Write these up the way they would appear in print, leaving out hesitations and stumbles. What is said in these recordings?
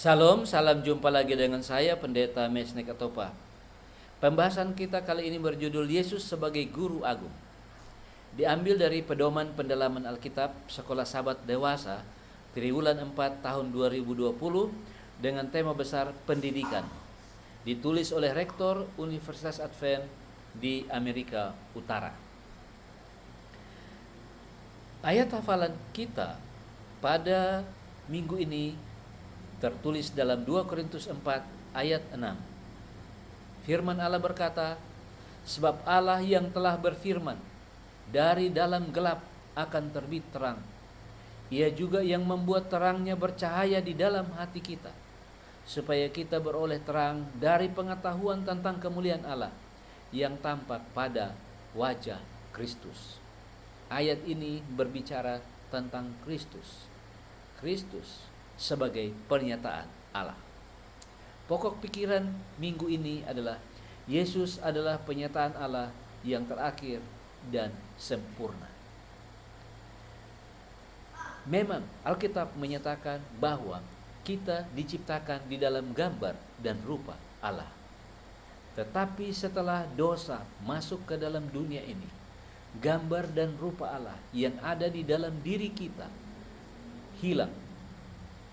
Salam, salam jumpa lagi dengan saya Pendeta Mesnek Atopa. Pembahasan kita kali ini berjudul Yesus sebagai Guru Agung. Diambil dari pedoman pendalaman Alkitab Sekolah Sabat Dewasa Triwulan 4 tahun 2020 dengan tema besar pendidikan. Ditulis oleh Rektor Universitas Advent di Amerika Utara. Ayat hafalan kita pada minggu ini tertulis dalam 2 Korintus 4 ayat 6. Firman Allah berkata, sebab Allah yang telah berfirman, dari dalam gelap akan terbit terang. Ia juga yang membuat terangnya bercahaya di dalam hati kita, supaya kita beroleh terang dari pengetahuan tentang kemuliaan Allah yang tampak pada wajah Kristus. Ayat ini berbicara tentang Kristus. Kristus sebagai pernyataan Allah. Pokok pikiran minggu ini adalah Yesus adalah pernyataan Allah yang terakhir dan sempurna. Memang Alkitab menyatakan bahwa kita diciptakan di dalam gambar dan rupa Allah. Tetapi setelah dosa masuk ke dalam dunia ini, gambar dan rupa Allah yang ada di dalam diri kita hilang,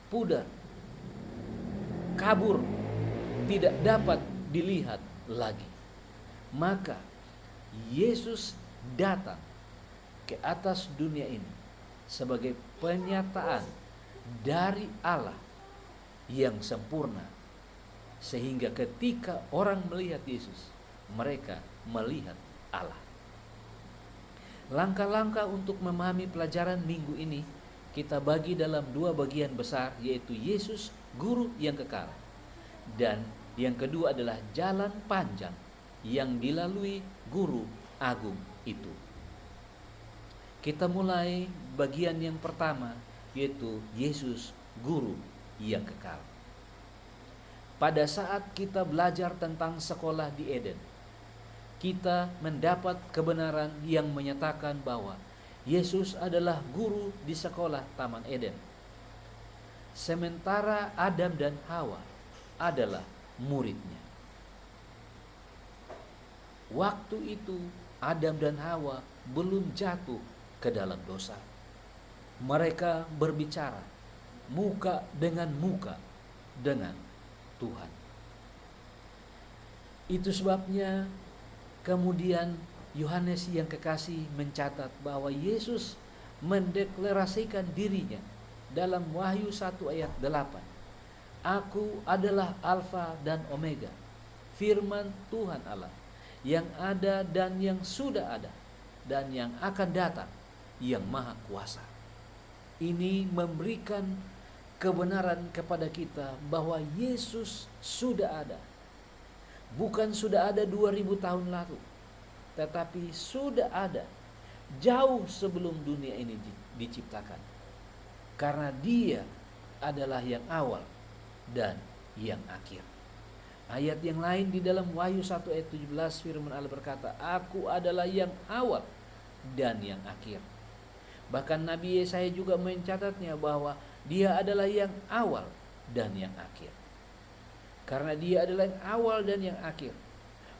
pudar, kabur, tidak dapat dilihat lagi. Maka Yesus datang ke atas dunia ini sebagai pernyataan dari Allah yang sempurna, sehingga ketika orang melihat Yesus, mereka melihat Allah. Langkah-langkah untuk memahami pelajaran minggu ini kita bagi dalam dua bagian besar, yaitu Yesus Guru yang kekal, dan yang kedua adalah jalan panjang yang dilalui Guru Agung itu. Kita mulai bagian yang pertama, yaitu Yesus Guru yang kekal. Pada saat kita belajar tentang sekolah di Eden, kita mendapat kebenaran yang menyatakan bahwa Yesus adalah guru di sekolah Taman Eden, sementara Adam dan Hawa adalah muridnya. Waktu itu Adam dan Hawa belum jatuh ke dalam dosa. Mereka berbicara muka dengan dengan Tuhan. Itu sebabnya kemudian Yohanes yang kekasih mencatat bahwa Yesus mendeklarasikan dirinya dalam Wahyu 1 ayat 8. Aku adalah Alfa dan Omega, firman Tuhan Allah, yang ada dan yang sudah ada, dan yang akan datang, yang maha kuasa. Ini memberikan kebenaran kepada kita bahwa Yesus sudah ada. Bukan sudah ada 2000 tahun lalu, tetapi sudah ada jauh sebelum dunia ini diciptakan. Karena Dia adalah yang awal dan yang akhir. Ayat yang lain di dalam Wahyu 1 ayat 17 firman Allah berkata, Aku adalah yang awal dan yang akhir. Bahkan Nabi Yesaya juga mencatatnya bahwa Dia adalah yang awal dan yang akhir. Karena Dia adalah yang awal dan yang akhir,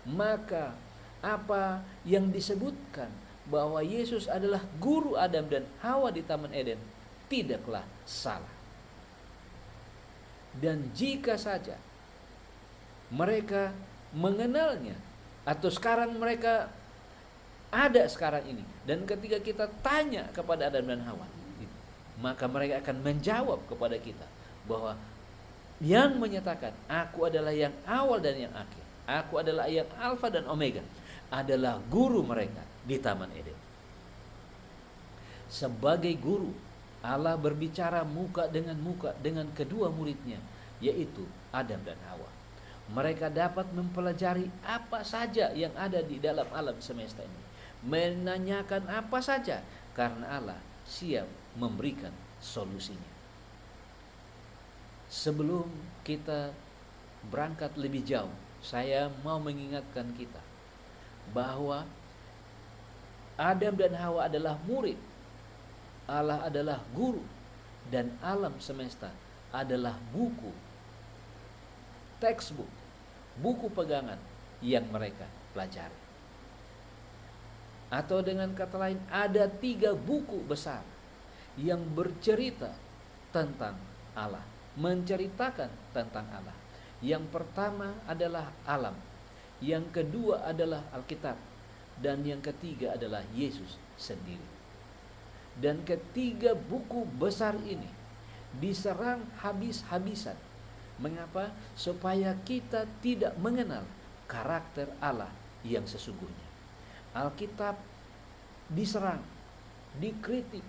maka apa yang disebutkan bahwa Yesus adalah guru Adam dan Hawa di Taman Eden tidaklah salah. Dan jika saja mereka mengenalnya, atau sekarang mereka ada sekarang ini, dan ketika kita tanya kepada Adam dan Hawa, maka mereka akan menjawab kepada kita bahwa yang menyatakan aku adalah yang awal dan yang akhir, aku adalah yang Alfa dan Omega, adalah guru mereka di Taman Eden. Sebagai guru, Allah berbicara muka dengan kedua muridnya, yaitu Adam dan Hawa. Mereka dapat mempelajari apa saja yang ada di dalam alam semesta ini, menanyakan apa saja, karena Allah siap memberikan solusinya. Sebelum kita berangkat lebih jauh, saya mau mengingatkan kita bahwa Adam dan Hawa adalah murid, Allah adalah guru, dan alam semesta adalah buku textbook, buku pegangan yang mereka pelajari. Atau dengan kata lain, ada 3 buku besar yang bercerita tentang Allah, menceritakan tentang Allah. Yang pertama adalah alam, yang kedua adalah Alkitab, dan yang ketiga adalah Yesus sendiri. Dan ketiga buku besar ini diserang habis-habisan. Mengapa? Supaya kita tidak mengenal karakter Allah yang sesungguhnya. Alkitab diserang, dikritik,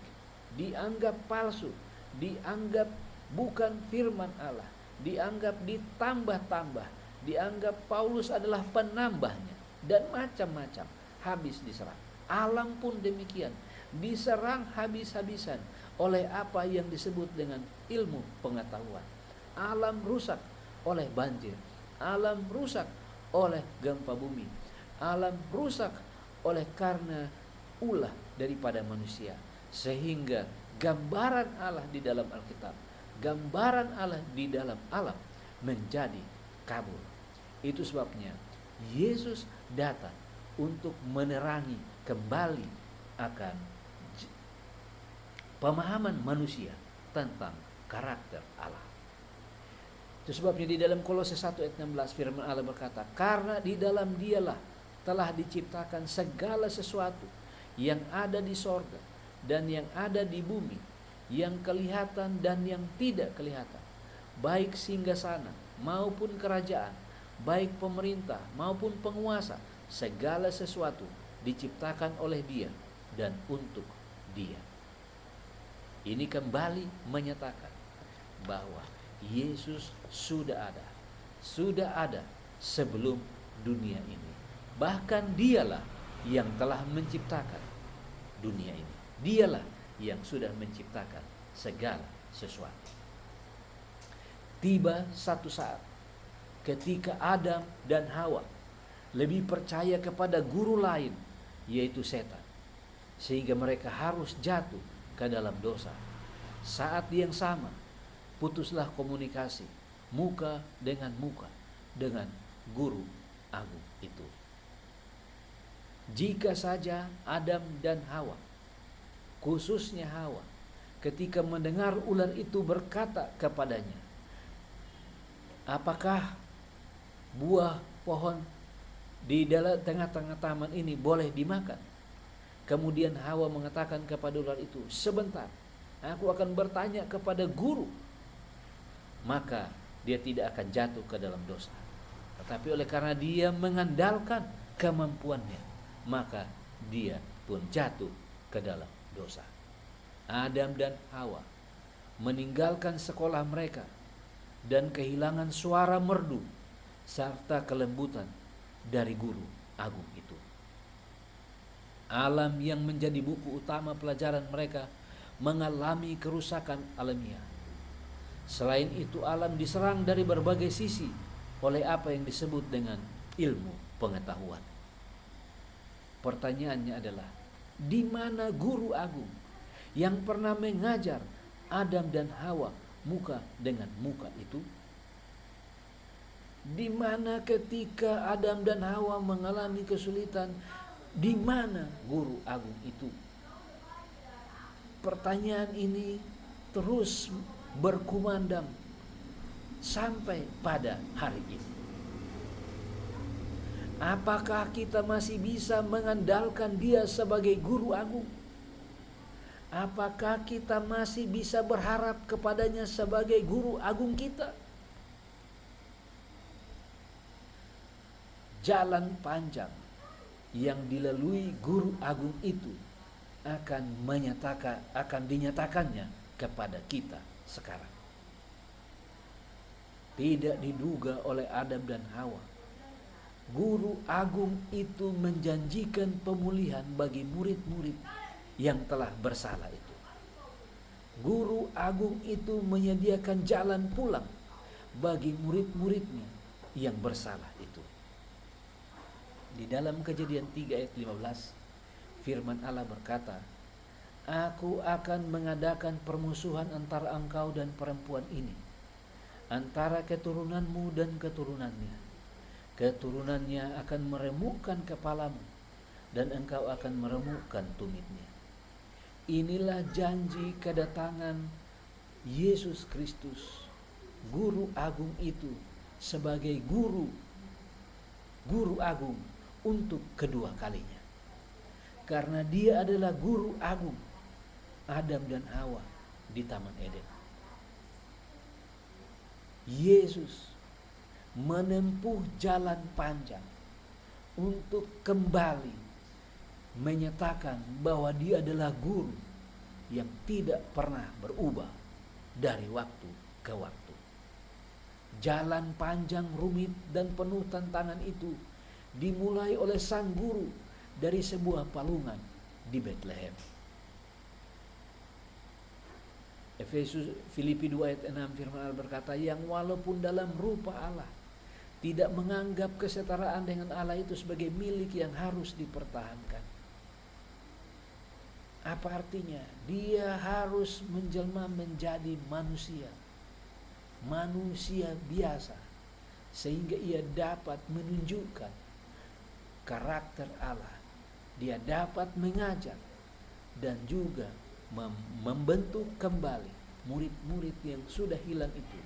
dianggap palsu, dianggap bukan firman Allah, dianggap ditambah-tambah, dianggap Paulus adalah penambahnya, dan macam-macam, habis diserang. Alam pun demikian, diserang habis-habisan oleh apa yang disebut dengan ilmu pengetahuan. Alam rusak oleh banjir, alam rusak oleh gempa bumi, alam rusak oleh karena ulah daripada manusia, sehingga gambaran Allah di dalam Alkitab, gambaran Allah di dalam alam menjadi kabur. Itu sebabnya Yesus datang untuk menerangi kembali akan pemahaman manusia tentang karakter Allah. Itu sebabnya di dalam Kolose 1 ayat 16 firman Allah berkata, karena di dalam Dialah telah diciptakan segala sesuatu yang ada di sorga dan yang ada di bumi, yang kelihatan dan yang tidak kelihatan, baik singgasana maupun kerajaan, baik pemerintah maupun penguasa. Segala sesuatu diciptakan oleh Dia dan untuk Dia. Ini kembali menyatakan bahwa Yesus sudah ada sebelum dunia ini. Bahkan Dialah yang telah menciptakan dunia ini. Dialah yang sudah menciptakan segala sesuatu. Tiba satu saat ketika Adam dan Hawa lebih percaya kepada guru lain, yaitu setan, sehingga mereka harus jatuh ke dalam dosa. Saat yang sama putuslah komunikasi muka dengan muka dengan guru agung itu. Jika saja Adam dan Hawa, khususnya Hawa, ketika mendengar ular itu berkata kepadanya, apakah buah pohon di dalam tengah-tengah taman ini boleh dimakan? Kemudian Hawa mengatakan kepada ular itu, sebentar, aku akan bertanya kepada guru. Maka dia tidak akan jatuh ke dalam dosa. Tetapi oleh karena dia mengandalkan kemampuannya, maka dia pun jatuh ke dalam dosa. Adam dan Hawa meninggalkan sekolah mereka dan kehilangan suara merdu serta kelembutan dari guru agung itu. Alam yang menjadi buku utama pelajaran mereka mengalami kerusakan alamiah. Selain itu, alam diserang dari berbagai sisi oleh apa yang disebut dengan ilmu pengetahuan. Pertanyaannya adalah, di mana guru agung yang pernah mengajar Adam dan Hawa muka dengan muka itu? Di mana ketika Adam dan Hawa mengalami kesulitan, di mana guru agung itu? Pertanyaan ini terus berkumandang sampai pada hari ini. Apakah kita masih bisa mengandalkan Dia sebagai guru agung? Apakah kita masih bisa berharap kepadanya sebagai guru agung kita? Jalan panjang yang dilalui guru agung itu akan dinyatakannya kepada kita sekarang. Tidak diduga oleh Adam dan Hawa, guru agung itu menjanjikan pemulihan bagi murid-murid yang telah bersalah itu. Guru agung itu menyediakan jalan pulang bagi murid-muridnya yang bersalah itu. Di dalam Kejadian 3 ayat 15, firman Allah berkata, Aku akan mengadakan permusuhan antara engkau dan perempuan ini, antara keturunanmu dan keturunannya. Keturunannya akan meremukkan kepalamu, dan engkau akan meremukkan tumitnya. Inilah janji kedatangan Yesus Kristus, Guru Agung itu, sebagai guru agung untuk kedua kalinya. Karena dia adalah guru agung Adam dan Hawa di Taman Eden. Yesus menempuh jalan panjang untuk kembali menyatakan bahwa dia adalah guru yang tidak pernah berubah dari waktu ke waktu. Jalan panjang, rumit, dan penuh tantangan itu dimulai oleh sang guru dari sebuah palungan di Bethlehem. Filipi 2 ayat 6 firman Allah berkata, yang walaupun dalam rupa Allah tidak menganggap kesetaraan dengan Allah itu sebagai milik yang harus dipertahankan. Apa artinya? Dia harus menjelma menjadi manusia biasa, sehingga ia dapat menunjukkan karakter Allah. Dia dapat mengajar dan juga membentuk kembali murid-murid yang sudah hilang itu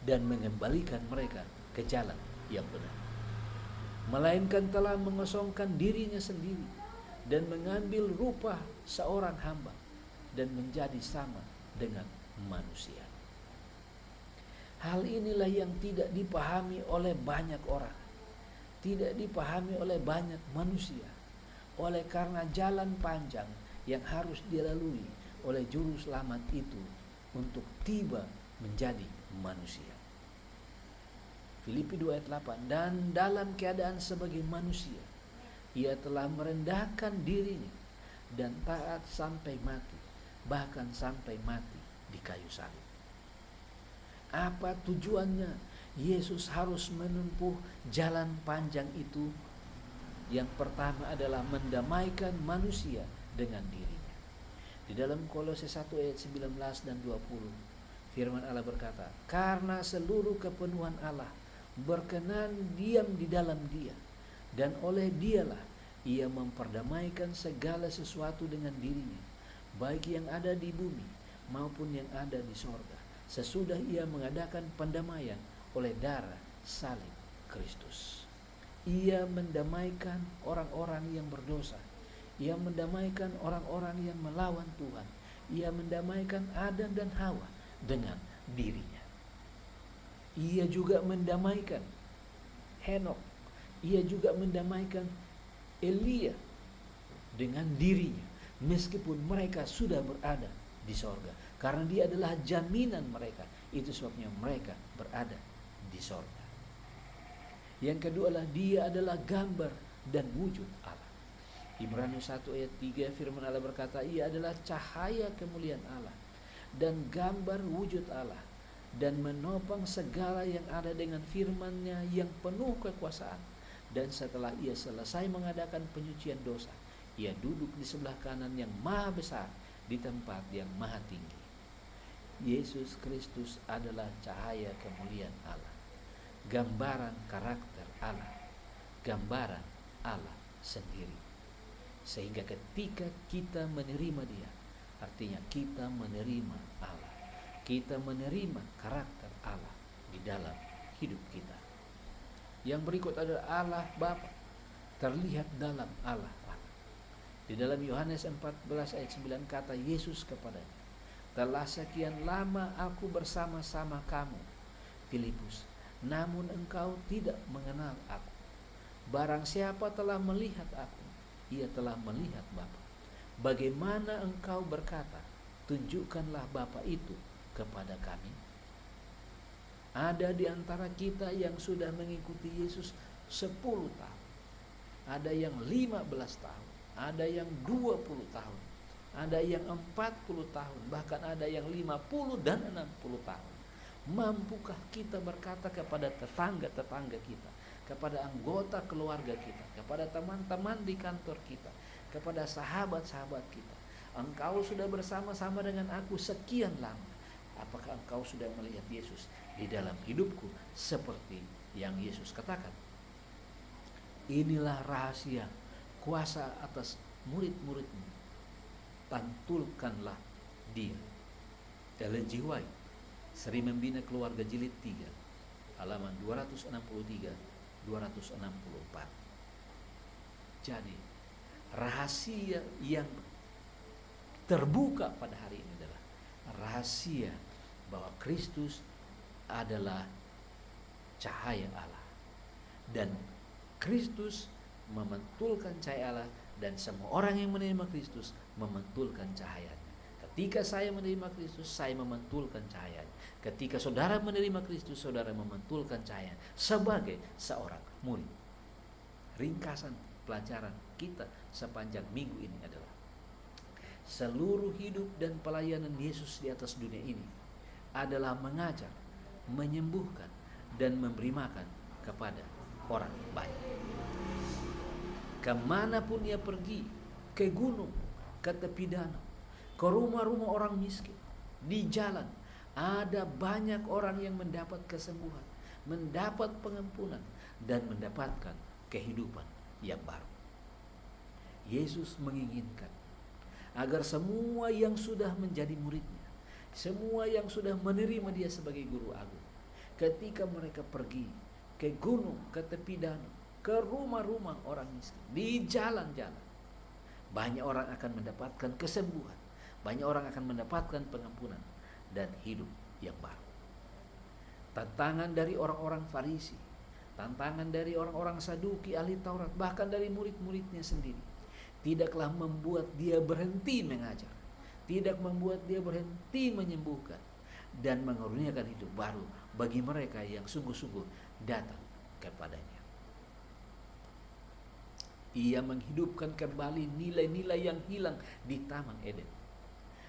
dan mengembalikan mereka ke jalan yang benar. Melainkan telah mengosongkan dirinya sendiri dan mengambil rupa seorang hamba dan menjadi sama dengan manusia. Hal inilah yang tidak dipahami oleh banyak orang, tidak dipahami oleh banyak manusia, oleh karena jalan panjang yang harus dilalui oleh juru selamat itu untuk tiba menjadi manusia. Filipi 2 ayat 8, dan dalam keadaan sebagai manusia, ia telah merendahkan dirinya dan taat sampai mati, bahkan sampai mati di kayu salib. Apa tujuannya Yesus harus menempuh jalan panjang itu? Yang pertama adalah mendamaikan manusia dengan dirinya. Di dalam Kolose 1 ayat 19 dan 20, firman Allah berkata, karena seluruh kepenuhan Allah berkenan diam di dalam Dia, dan oleh Dialah Ia memperdamaikan segala sesuatu dengan dirinya, baik yang ada di bumi maupun yang ada di sorga, sesudah Ia mengadakan pendamaian oleh darah salib Kristus. Ia mendamaikan orang-orang yang berdosa. Ia mendamaikan orang-orang yang melawan Tuhan. Ia mendamaikan Adam dan Hawa dengan dirinya. Ia juga mendamaikan Henokh. Ia juga mendamaikan Elia dengan dirinya, meskipun mereka sudah berada di sorga. Karena dia adalah jaminan mereka. Itu sebabnya mereka berada di sorga. Yang kedua adalah dia adalah gambar dan wujud Allah. Ibrani 1 ayat 3 firman Allah berkata, ia adalah cahaya kemuliaan Allah dan gambar wujud Allah, dan menopang segala yang ada dengan firman-Nya yang penuh kekuasaan. Dan setelah ia selesai mengadakan penyucian dosa, ia duduk di sebelah kanan yang maha besar di tempat yang maha tinggi. Yesus Kristus adalah cahaya kemuliaan Allah, gambaran karakter Allah, gambaran Allah sendiri. Sehingga ketika kita menerima Dia, artinya kita menerima Allah, kita menerima karakter Allah di dalam hidup kita. Yang berikut adalah Allah Bapa terlihat dalam Allah Anak. Di dalam Yohanes 14 ayat 9 kata Yesus kepadanya, telah sekian lama aku bersama-sama kamu, Filipus, namun engkau tidak mengenal aku. Barang siapa telah melihat aku, ia telah melihat Bapa. Bagaimana engkau berkata, tunjukkanlah Bapa itu kepada kami? Ada di antara kita yang sudah mengikuti Yesus 10 tahun. Ada yang 15 tahun. Ada yang 20 tahun. Ada yang 40 tahun. Bahkan ada yang 50 dan 60 tahun. Mampukah kita berkata kepada tetangga-tetangga kita, kepada anggota keluarga kita, kepada teman-teman di kantor kita, kepada sahabat-sahabat kita, engkau sudah bersama-sama dengan aku sekian lama. Apakah engkau sudah melihat Yesus? di dalam hidupku seperti yang Yesus katakan. Inilah rahasia kuasa atas murid-muridmu. Pantulkanlah dia. Ellen G. White, Seri Membina Keluarga Jilid 3, halaman 263-264. Jadi, rahasia yang terbuka pada hari ini adalah rahasia bahwa Kristus adalah cahaya Allah, dan Kristus memantulkan cahaya Allah, dan semua orang yang menerima Kristus memantulkan cahayanya. Ketika saya menerima Kristus, saya memantulkan cahayanya. Ketika saudara menerima Kristus, saudara memantulkan cahaya sebagai seorang murid. Ringkasan pelajaran kita sepanjang minggu ini adalah seluruh hidup dan pelayanan Yesus di atas dunia ini adalah mengajar, menyembuhkan, dan memberi makan kepada orang banyak. Kemanapun ia pergi, ke gunung, ke tepi danau, ke rumah-rumah orang miskin, di jalan, ada banyak orang yang mendapat kesembuhan, mendapat pengampunan, dan mendapatkan kehidupan yang baru. Yesus menginginkan agar semua yang sudah menjadi muridnya, semua yang sudah menerima dia sebagai guru agung, ketika mereka pergi ke gunung, ke tepi danau, ke rumah-rumah orang miskin, di jalan-jalan, banyak orang akan mendapatkan kesembuhan, banyak orang akan mendapatkan pengampunan dan hidup yang baru. Tantangan dari orang-orang Farisi, tantangan dari orang-orang Saduki, ahli Taurat, bahkan dari murid-muridnya sendiri, tidaklah membuat dia berhenti mengajar, tidak membuat dia berhenti menyembuhkan dan mengaruniakan hidup baru bagi mereka yang sungguh-sungguh datang kepadanya. Ia menghidupkan kembali nilai-nilai yang hilang di Taman Eden,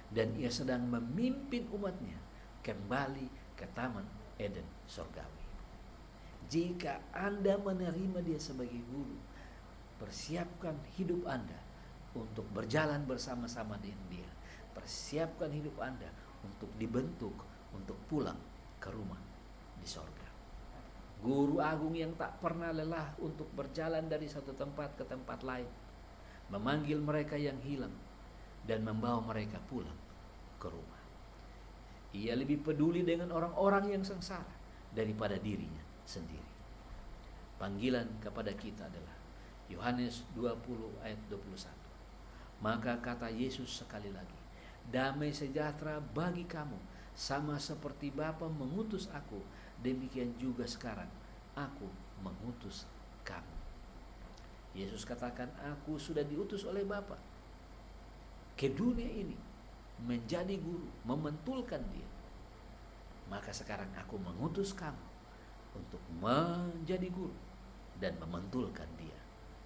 dan ia sedang memimpin umatnya kembali ke Taman Eden surgawi. Jika Anda menerima dia sebagai guru, persiapkan hidup Anda untuk berjalan bersama-sama dengan dia. Persiapkan hidup Anda untuk dibentuk, untuk pulang ke rumah di sorga. Guru agung yang tak pernah lelah untuk berjalan dari satu tempat ke tempat lain, memanggil mereka yang hilang dan membawa mereka pulang ke rumah. Ia lebih peduli dengan orang-orang yang sengsara daripada dirinya sendiri. Panggilan kepada kita adalah Yohanes 20 ayat 21. Maka kata Yesus sekali lagi, damai sejahtera bagi kamu, sama seperti Bapa mengutus aku, demikian juga sekarang aku mengutus kamu. Yesus katakan, aku sudah diutus oleh Bapa ke dunia ini menjadi guru, memantulkan dia. Maka sekarang aku mengutus kamu untuk menjadi guru dan memantulkan dia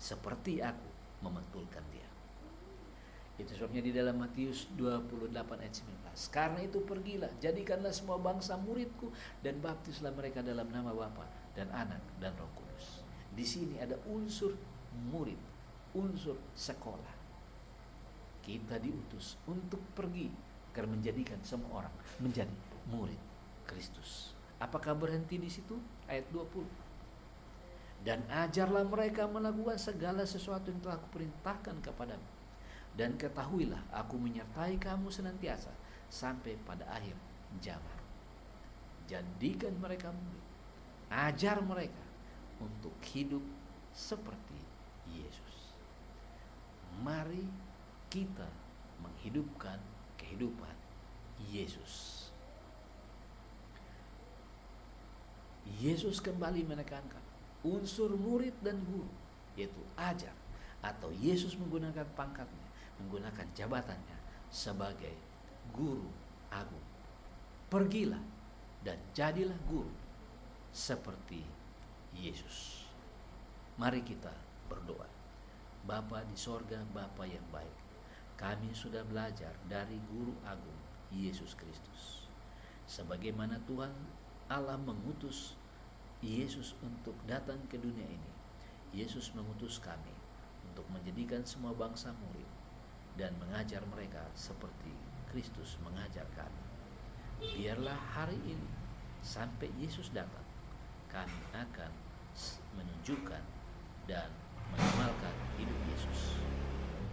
seperti aku memantulkan dia. Itu sebabnya di dalam Matius 28 ayat 19. Karena itu pergilah, jadikanlah semua bangsa muridku dan baptislah mereka dalam nama Bapa dan Anak dan Roh Kudus. Di sini ada unsur murid, unsur sekolah. Kita diutus untuk pergi agar menjadikan semua orang menjadi murid Kristus. Apakah berhenti di situ? Ayat 20. Dan ajarlah mereka melakukan segala sesuatu yang telah kuperintahkan kepadamu. Dan ketahuilah aku menyertai kamu senantiasa sampai pada akhir zaman. Jadikan mereka murid. Ajar mereka untuk hidup seperti Yesus. Mari kita menghidupkan kehidupan Yesus. Yesus kembali menekankan unsur murid dan guru, yaitu ajar, atau Yesus menggunakan pangkatnya, menggunakan jabatannya sebagai guru agung. Pergilah dan jadilah guru seperti Yesus. Mari kita berdoa. Bapa di sorga, Bapa yang baik, kami sudah belajar dari guru agung Yesus Kristus. Sebagaimana Tuhan Allah mengutus Yesus untuk datang ke dunia ini, Yesus mengutus kami untuk menjadikan semua bangsa murid dan mengajar mereka seperti Kristus mengajar kami. Biarlah hari ini sampai Yesus datang, kami akan menunjukkan dan mengamalkan hidup Yesus.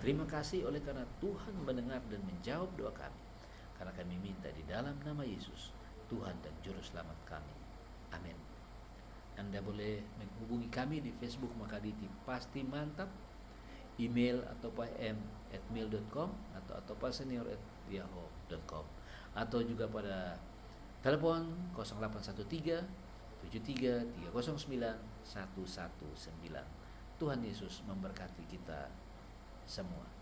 Terima kasih oleh karena Tuhan mendengar dan menjawab doa kami. Karena kami minta di dalam nama Yesus, Tuhan dan Juru Selamat kami. Amin. Anda boleh menghubungi kami di Facebook Makaditi Pasti Mantap, email atau pm@mail.com atau pasenior@yahoo.com, atau juga pada telepon 0813 73 309 119. Tuhan Yesus memberkati kita semua.